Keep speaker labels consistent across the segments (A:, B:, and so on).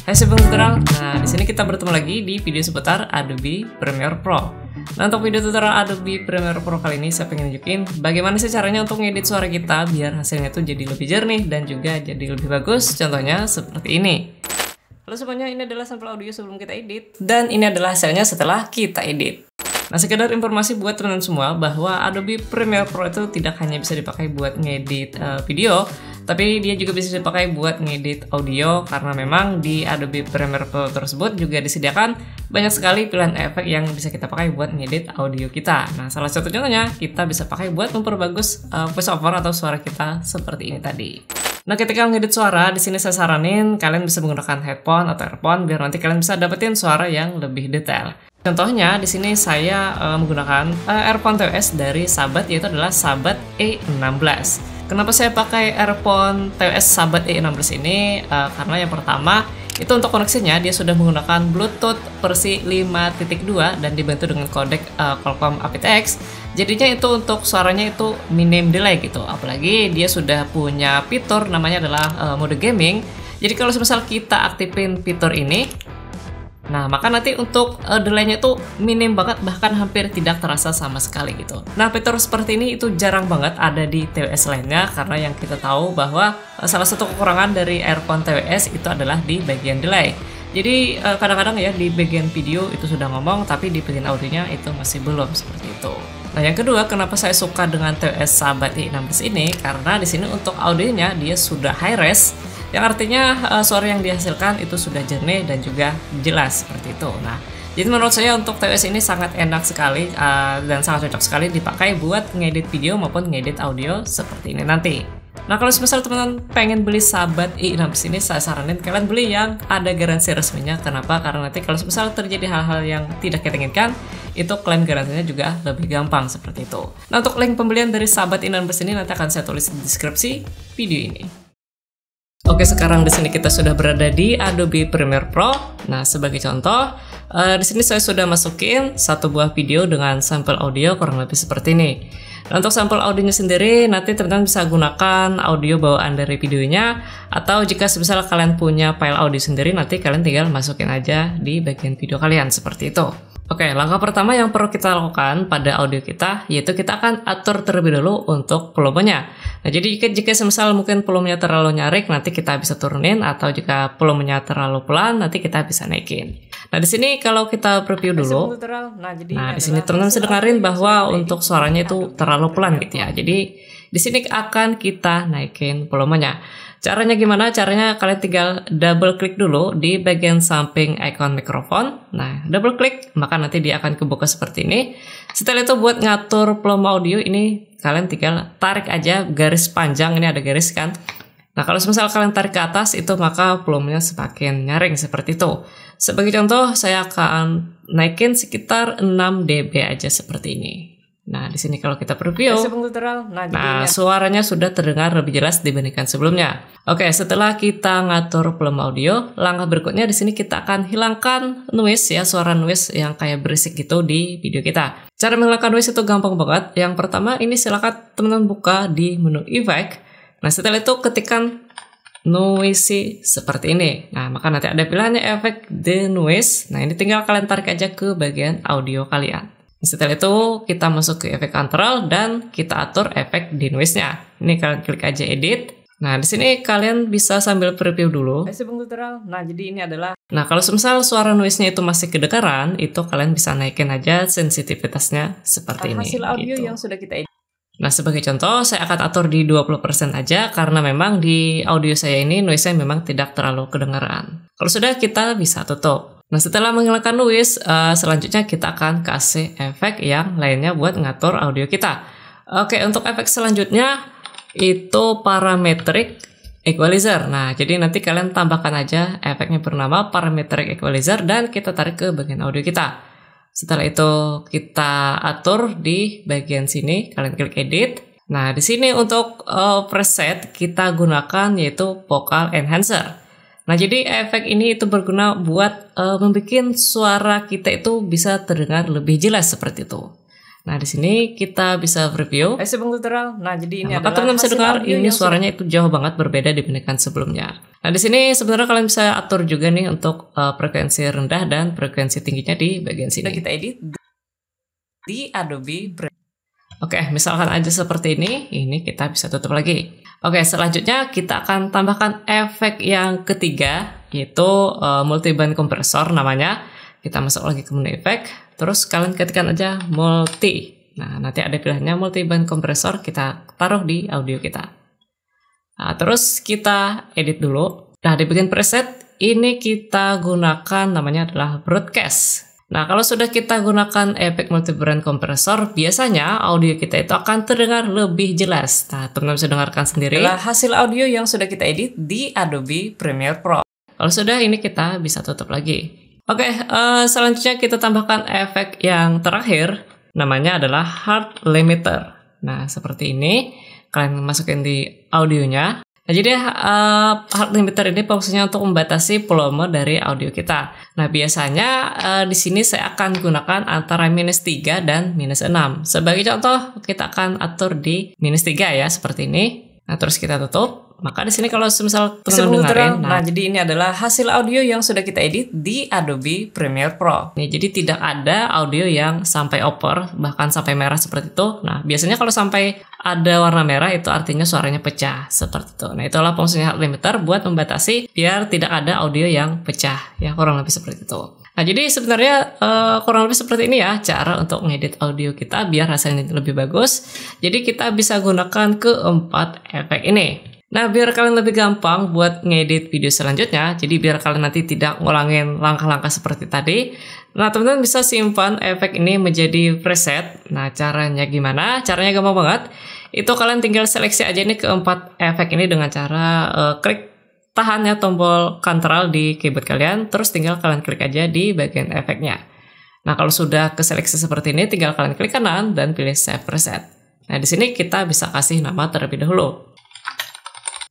A: Hai Sobat Tutorial, nah di sini kita bertemu lagi di video seputar Adobe Premiere Pro. Nah untuk video tutorial Adobe Premiere Pro kali ini saya pengen nunjukin bagaimana sih caranya untuk ngedit suara kita biar hasilnya tuh jadi lebih jernih dan juga jadi lebih bagus. Contohnya seperti ini. Halo semuanya, ini adalah sampel audio sebelum kita edit dan ini adalah hasilnya setelah kita edit. Nah, sekedar informasi buat teman-teman semua bahwa Adobe Premiere Pro itu tidak hanya bisa dipakai buat ngedit video, tapi dia juga bisa dipakai buat ngedit audio karena memang di Adobe Premiere Pro tersebut juga disediakan banyak sekali pilihan efek yang bisa kita pakai buat ngedit audio kita. Nah, salah satu contohnya kita bisa pakai buat memperbagus voiceover atau suara kita seperti ini tadi. Nah, ketika ngedit suara, di sini saya saranin kalian bisa menggunakan headphone atau earphone biar nanti kalian bisa dapetin suara yang lebih detail. Contohnya di sini saya menggunakan earphone TWS dari Sabat, yaitu adalah Sabat E16. Kenapa saya pakai earphone TWS Sabat E16 ini? Karena yang pertama itu untuk koneksinya dia sudah menggunakan Bluetooth versi 5.2 dan dibantu dengan kodek Qualcomm aptX. Jadinya itu untuk suaranya itu minim delay gitu. Apalagi dia sudah punya fitur namanya adalah mode gaming. Jadi kalau misal kita aktifin fitur ini, nah, maka nanti untuk delaynya itu minim banget, bahkan hampir tidak terasa sama sekali gitu. Nah, fitur seperti ini itu jarang banget ada di TWS lainnya karena yang kita tahu bahwa salah satu kekurangan dari earphone TWS itu adalah di bagian delay. Jadi kadang-kadang ya di bagian video itu sudah ngomong, tapi di bagian audionya itu masih belum seperti itu. Nah, yang kedua, kenapa saya suka dengan TWS Sabat E16 ini? Karena di sini untuk audionya dia sudah high res, yang artinya suara yang dihasilkan itu sudah jernih dan juga jelas seperti itu. Nah, jadi menurut saya untuk TWS ini sangat enak sekali dan sangat cocok sekali dipakai buat ngedit video maupun ngedit audio seperti ini nanti. Nah, kalau misal teman-teman pengen beli Sabat E16 ini, saya saranin kalian beli yang ada garansi resminya. Kenapa? Karena nanti kalau misal terjadi hal-hal yang tidak kita inginkan, itu klaim garansinya juga lebih gampang seperti itu. Nah, untuk link pembelian dari Sabat E16 ini nanti akan saya tulis di deskripsi video ini. Oke, sekarang di sini kita sudah berada di Adobe Premiere Pro. Nah, sebagai contoh, di sini saya sudah masukin satu buah video dengan sampel audio kurang lebih seperti ini. Nah, untuk sampel audionya sendiri, nanti teman-teman bisa gunakan audio bawaan dari videonya, atau jika semisal kalian punya file audio sendiri, nanti kalian tinggal masukin aja di bagian video kalian seperti itu. Oke, langkah pertama yang perlu kita lakukan pada audio kita, yaitu kita akan atur terlebih dulu untuk volumenya. Nah, jadi jika semisal mungkin volumenya terlalu nyaring, nanti kita bisa turunin, atau jika volumenya terlalu pelan, nanti kita bisa naikin. Nah, di sini kalau kita preview dulu, nah di sini teman-teman bisa dengerin bahwa untuk suaranya itu terlalu pelan gitu ya. Jadi di sini akan kita naikin volumenya. Caranya gimana? Caranya kalian tinggal double klik dulu di bagian samping icon mikrofon. Nah, double klik, maka nanti dia akan kebuka seperti ini. Setelah itu buat ngatur volume audio ini, kalian tinggal tarik aja garis panjang, ini ada garis kan. Nah, kalau misal kalian tarik ke atas itu maka volumenya semakin nyaring seperti itu. Sebagai contoh, saya akan naikin sekitar 6 dB aja seperti ini. Nah, di sini kalau kita preview, nah suaranya sudah terdengar lebih jelas dibandingkan sebelumnya. Oke, setelah kita ngatur volume audio, langkah berikutnya di sini kita akan hilangkan noise ya, suara noise yang kayak berisik gitu di video kita. Cara menghilangkan noise itu gampang banget. Yang pertama ini silakan teman-teman buka di menu effect. Nah, setelah itu ketikkan noisy seperti ini. Nah, maka nanti ada pilihannya efek denoise. Nah, ini tinggal kalian tarik aja ke bagian audio kalian. Setelah itu kita masuk ke efek control dan kita atur efek denoise-nya. Ini kalian klik aja edit. Nah, di sini kalian bisa sambil preview dulu. Nah, jadi ini adalah. Nah, kalau misal suara noise-nya itu masih kedengaran, itu kalian bisa naikin aja sensitivitasnya seperti ini. Hasil audio gitu yang sudah kita edit. Nah, sebagai contoh, saya akan atur di 20% aja karena memang di audio saya ini noise-nya memang tidak terlalu kedengaran. Kalau sudah, kita bisa tutup. Nah, setelah menghilangkan noise, selanjutnya kita akan kasih efek yang lainnya buat ngatur audio kita. Oke, untuk efek selanjutnya itu parametric equalizer. Nah, jadi nanti kalian tambahkan aja efeknya bernama parametric equalizer dan kita tarik ke bagian audio kita. Setelah itu kita atur di bagian sini, kalian klik edit. Nah, di sini untuk preset kita gunakan yaitu vocal enhancer. Nah, jadi efek ini itu berguna buat membuat suara kita itu bisa terdengar lebih jelas seperti itu. Nah, di sini kita bisa preview. Nah, jadi ini adalah teman-teman bisa dengar ini suaranya itu jauh banget berbeda dibandingkan sebelumnya. Nah, di sini sebenarnya kalian bisa atur juga nih untuk frekuensi rendah dan frekuensi tingginya di bagian sini. Kita edit di Adobe Premiere. Oke, misalkan aja seperti ini kita bisa tutup lagi. Oke, selanjutnya kita akan tambahkan efek yang ketiga, yaitu multiband compressor namanya. Kita masuk lagi ke menu efek, terus kalian ketikkan aja multi. Nah, nanti ada pilihannya multiband compressor, kita taruh di audio kita. Nah, terus kita edit dulu. Nah, di bagian preset, ini kita gunakan namanya adalah broadcast. Nah, kalau sudah kita gunakan efek multiband compressor, biasanya audio kita itu akan terdengar lebih jelas. Nah, teman-teman bisa dengarkan sendiri. Adalah hasil audio yang sudah kita edit di Adobe Premiere Pro. Kalau sudah, ini kita bisa tutup lagi. Oke, selanjutnya kita tambahkan efek yang terakhir. Namanya adalah Hard Limiter. Nah, seperti ini. Kalian masukin di audionya. Nah, jadi hard limiter ini fungsinya untuk membatasi volume dari audio kita. Nah, biasanya di sini saya akan gunakan antara -3 dan -6. Sebagai contoh, kita akan atur di -3 ya, seperti ini. Nah, terus kita tutup. Maka di sini kalau misal teman-teman dengerin, nah jadi ini adalah hasil audio yang sudah kita edit di Adobe Premiere Pro. Nih, jadi tidak ada audio yang sampai over, bahkan sampai merah seperti itu. Nah, biasanya kalau sampai ada warna merah itu artinya suaranya pecah seperti itu. Nah, itulah fungsinya hard limiter buat membatasi biar tidak ada audio yang pecah. Ya, kurang lebih seperti itu. Nah, jadi sebenarnya kurang lebih seperti ini ya cara untuk ngedit audio kita biar hasilnya lebih bagus. Jadi kita bisa gunakan keempat efek ini. Nah, biar kalian lebih gampang buat ngedit video selanjutnya, jadi biar kalian nanti tidak ngulangin langkah-langkah seperti tadi, nah teman-teman bisa simpan efek ini menjadi preset. Nah, caranya gimana? Caranya gampang banget. Itu kalian tinggal seleksi aja nih keempat efek ini dengan cara klik tahan ya tombol Ctrl di keyboard kalian, terus tinggal kalian klik aja di bagian efeknya. Nah, kalau sudah keseleksi seperti ini, tinggal kalian klik kanan dan pilih Save Preset. Nah, di sini kita bisa kasih nama terlebih dahulu.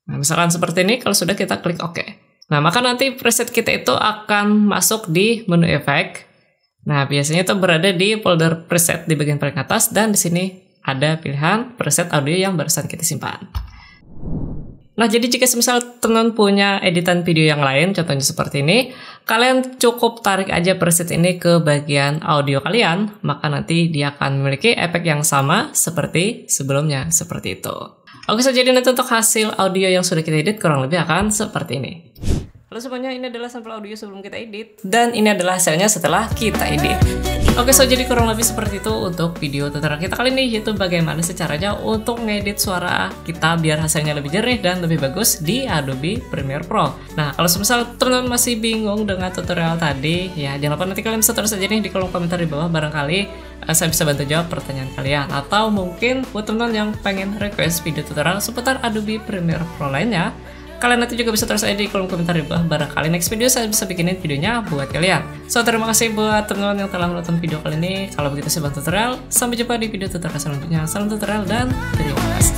A: Nah, misalkan seperti ini, kalau sudah kita klik OK. Nah, maka nanti preset kita itu akan masuk di menu efek. Nah, biasanya itu berada di folder preset di bagian paling atas, dan di sini ada pilihan preset audio yang barusan kita simpan. Nah, jadi jika misal teman punya editan video yang lain, contohnya seperti ini, kalian cukup tarik aja preset ini ke bagian audio kalian, maka nanti dia akan memiliki efek yang sama seperti sebelumnya, seperti itu. Oke, so jadi nanti untuk hasil audio yang sudah kita edit kurang lebih akan seperti ini. Halo semuanya, ini adalah sampel audio sebelum kita edit, dan ini adalah hasilnya setelah kita edit. Oke, so jadi kurang lebih seperti itu untuk video tutorial kita kali ini, yaitu bagaimana sih caranya untuk ngedit suara kita biar hasilnya lebih jernih dan lebih bagus di Adobe Premiere Pro. Nah, kalau misal teman-teman masih bingung dengan tutorial tadi, ya jangan lupa nanti kalian bisa tulis aja nih di kolom komentar di bawah, barangkali saya bisa bantu jawab pertanyaan kalian. Atau mungkin buat teman-teman yang pengen request video tutorial seputar Adobe Premiere Pro lainnya, kalian nanti juga bisa tulis aja di kolom komentar di bawah, barangkali next video saya bisa bikinin videonya buat kalian. So, terima kasih buat teman-teman yang telah menonton video kali ini. Kalau begitu saya bantu tutorial, sampai jumpa di video tutorial selanjutnya. Salam tutorial dan terima kasih.